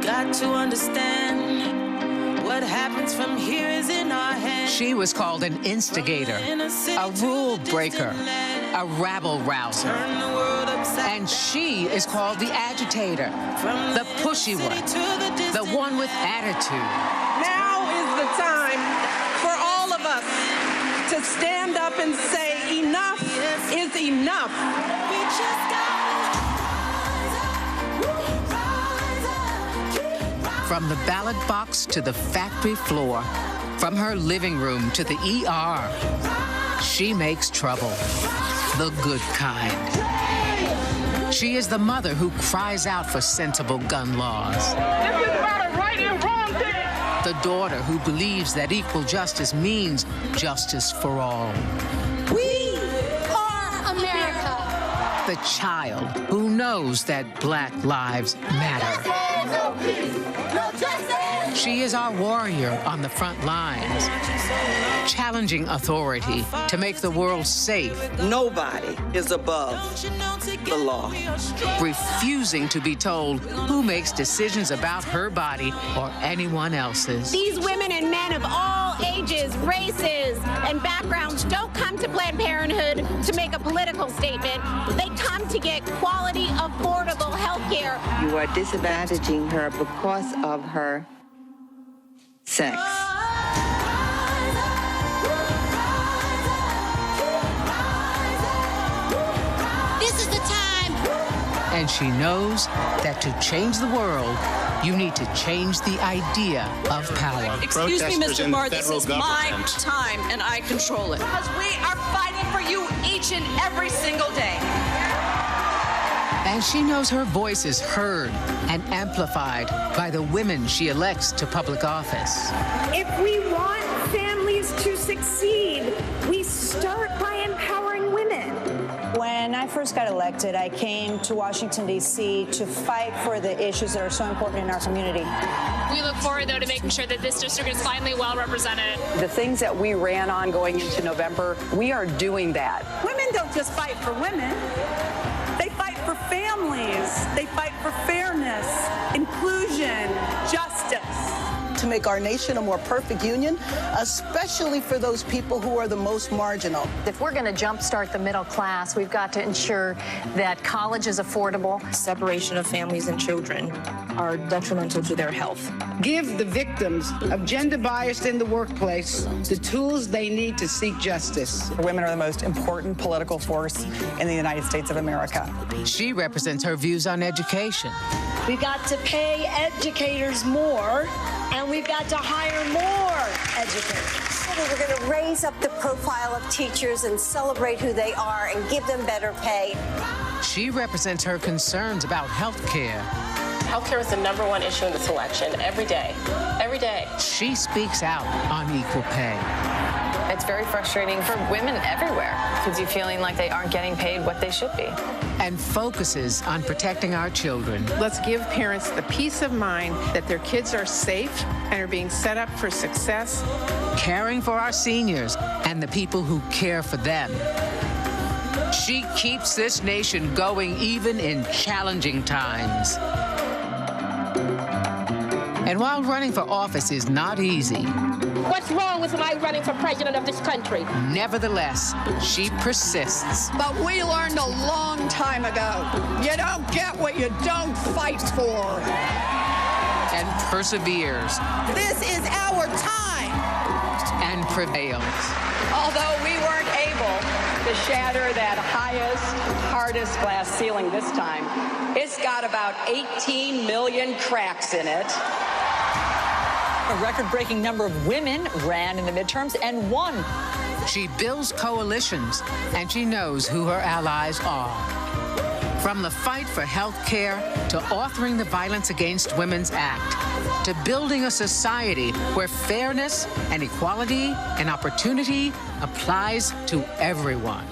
Got to understand what happens from here is in our hands. She was called an instigator, a rule breaker, a rabble-rouser. And she is called the agitator, the pushy one, the one with attitude. Now is the time for all of us to stand up and say enough is enough. We just gotta rise up. From the ballot box to the factory floor, from her living room to the ER, she makes trouble, the good kind. She is the mother who cries out for sensible gun laws. This is about a right and wrong thing. The daughter who believes that equal justice means justice for all. We are America. The child who knows that Black lives matter. No peace, no justice. She is our warrior on the front lines, challenging authority to make the world safe, Nobody is above the law. refusing to be told who makes decisions about her body or anyone else's. These women and men of all ages, races, and backgrounds don't come to Planned Parenthood to make a political statement. They come to get quality, affordable health care. You are disadvantaging her because of her sex. This is the time. And she knows that to change the world, you need to change the idea of power. Excuse me, Protesters Mr. in Barr, the this federal is my government. time, and I control it. Because we are fighting for you each and every single day. And she knows her voice is heard and amplified by the women she elects to public office. If we want families to succeed, we start by empowering women. When I first got elected, I came to Washington, D.C. to fight for the issues that are so important in our community. We look forward, though, to making sure that this district is finally well represented. The things that we ran on going into November, we are doing that. Women don't just fight for women. They fight for families. They fight for fairness, inclusion, justice. To make our nation a more perfect union, especially for those people who are the most marginal. If we're going to jumpstart the middle class, we've got to ensure that college is affordable. Separation of families and children are detrimental to their health. Give the victims of gender bias in the workplace the tools they need to seek justice. Women are the most important political force in the United States of America. She represents her views on education. We've got to pay educators more, and we've got to hire more educators. We're going to raise up the profile of teachers and celebrate who they are and give them better pay. She represents her concerns about health care. Healthcare is the #1 issue in this election every day. Every day. She speaks out on equal pay. It's very frustrating for women everywhere because you're feeling like they aren't getting paid what they should be. And focuses on protecting our children. Let's give parents the peace of mind that their kids are safe and are being set up for success. Caring for our seniors and the people who care for them. She keeps this nation going even in challenging times. And while running for office is not easy, What's wrong with my running for president of this country? nevertheless, she persists. But we learned a long time ago, you don't get what you don't fight for. And perseveres. This is our time. And prevails. Although we weren't able to shatter that highest, hardest glass ceiling this time, it's got about 18 million cracks in it. A record-breaking number of women ran in the midterms and won. She builds coalitions, and she knows who her allies are. From the fight for health care to authoring the Violence Against Women's Act, to building a society where fairness and equality and opportunity applies to everyone.